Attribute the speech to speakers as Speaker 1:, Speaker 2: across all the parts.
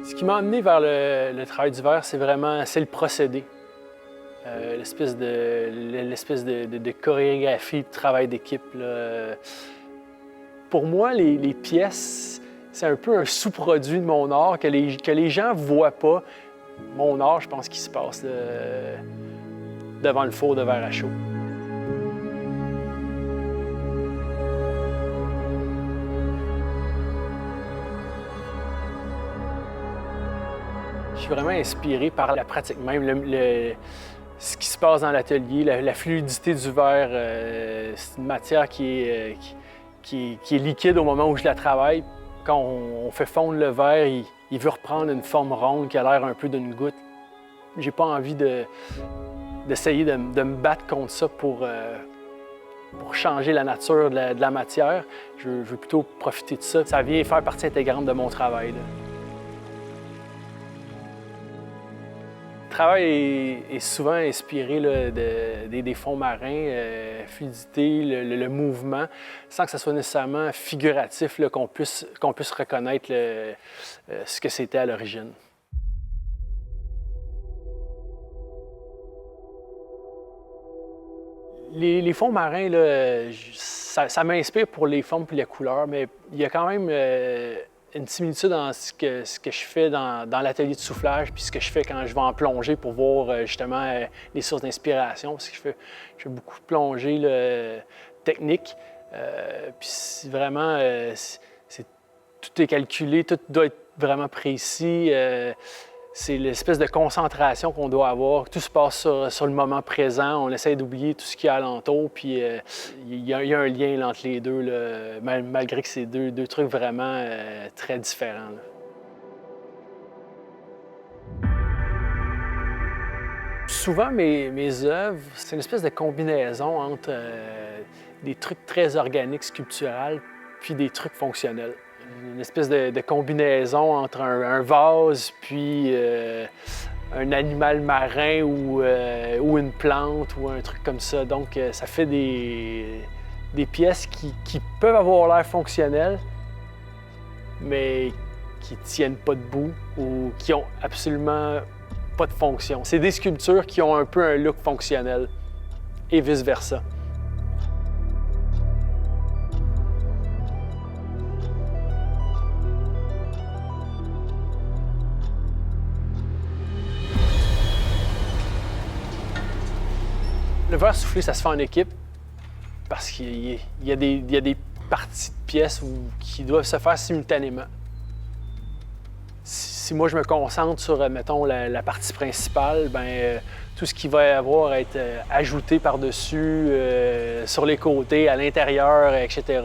Speaker 1: Ce qui m'a amené vers le travail du verre, c'est le procédé. L'espèce de chorégraphie, de travail d'équipe. Pour moi, les pièces, c'est un peu un sous-produit de mon art que les gens ne voient pas. Mon art, je pense qu'il se passe devant le four de verre à chaud. Je suis vraiment inspiré par la pratique même, ce qui se passe dans l'atelier, la fluidité du verre. C'est une matière qui est liquide au moment où je la travaille. Quand on fait fondre le verre, il veut reprendre une forme ronde qui a l'air un peu d'une goutte. J'ai pas envie d'essayer de me battre contre ça pour changer la nature de la matière. Je veux plutôt profiter de ça. Ça vient faire partie intégrante de mon travail, là. Le travail est souvent inspiré là, des fonds marins, fluidité, le mouvement, sans que ce soit nécessairement figuratif, qu'on puisse reconnaître ce que c'était à l'origine. Les fonds marins, là, ça m'inspire pour les formes et les couleurs, mais il y a quand même une similitude dans ce que je fais dans l'atelier de soufflage puis ce que je fais quand je vais en plongée pour voir justement les sources d'inspiration. Parce que je fais beaucoup de plongées techniques. Puis vraiment, tout est calculé, tout doit être vraiment précis. C'est l'espèce de concentration qu'on doit avoir. Tout se passe sur le moment présent. On essaie d'oublier tout ce qu'il y a alentour. Puis il y a un lien là, entre les deux, là, malgré que c'est deux trucs vraiment très différents, là. Souvent, mes œuvres, c'est une espèce de combinaison entre des trucs très organiques, sculpturales, puis des trucs fonctionnels. Une espèce de combinaison entre un vase puis un animal marin ou une plante ou un truc comme ça. Donc, ça fait des pièces qui peuvent avoir l'air fonctionnelles, mais qui tiennent pas debout ou qui ont absolument pas de fonction. C'est des sculptures qui ont un peu un look fonctionnel et vice-versa. Le verre soufflé, ça se fait en équipe parce qu'il y a des parties de pièces qui doivent se faire simultanément. Si moi, je me concentre sur, mettons, la partie principale, bien, tout ce qui va y avoir à être ajouté par-dessus, sur les côtés, à l'intérieur, etc.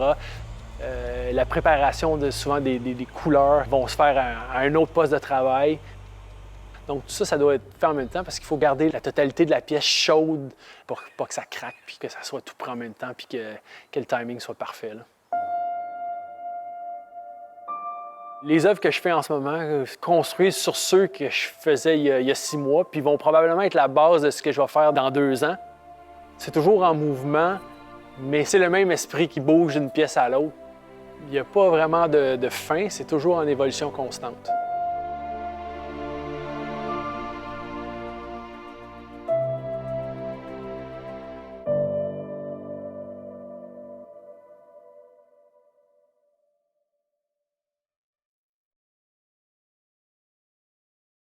Speaker 1: La préparation de souvent des couleurs vont se faire à un autre poste de travail. Donc tout ça, ça doit être fait en même temps parce qu'il faut garder la totalité de la pièce chaude pour pas que ça craque, puis que ça soit tout prêt en même temps, puis que le timing soit parfait, là. Les œuvres que je fais en ce moment construisent sur ceux que je faisais il y a 6 mois, puis vont probablement être la base de ce que je vais faire dans 2 ans. C'est toujours en mouvement, mais c'est le même esprit qui bouge d'une pièce à l'autre. Il n'y a pas vraiment de fin, c'est toujours en évolution constante.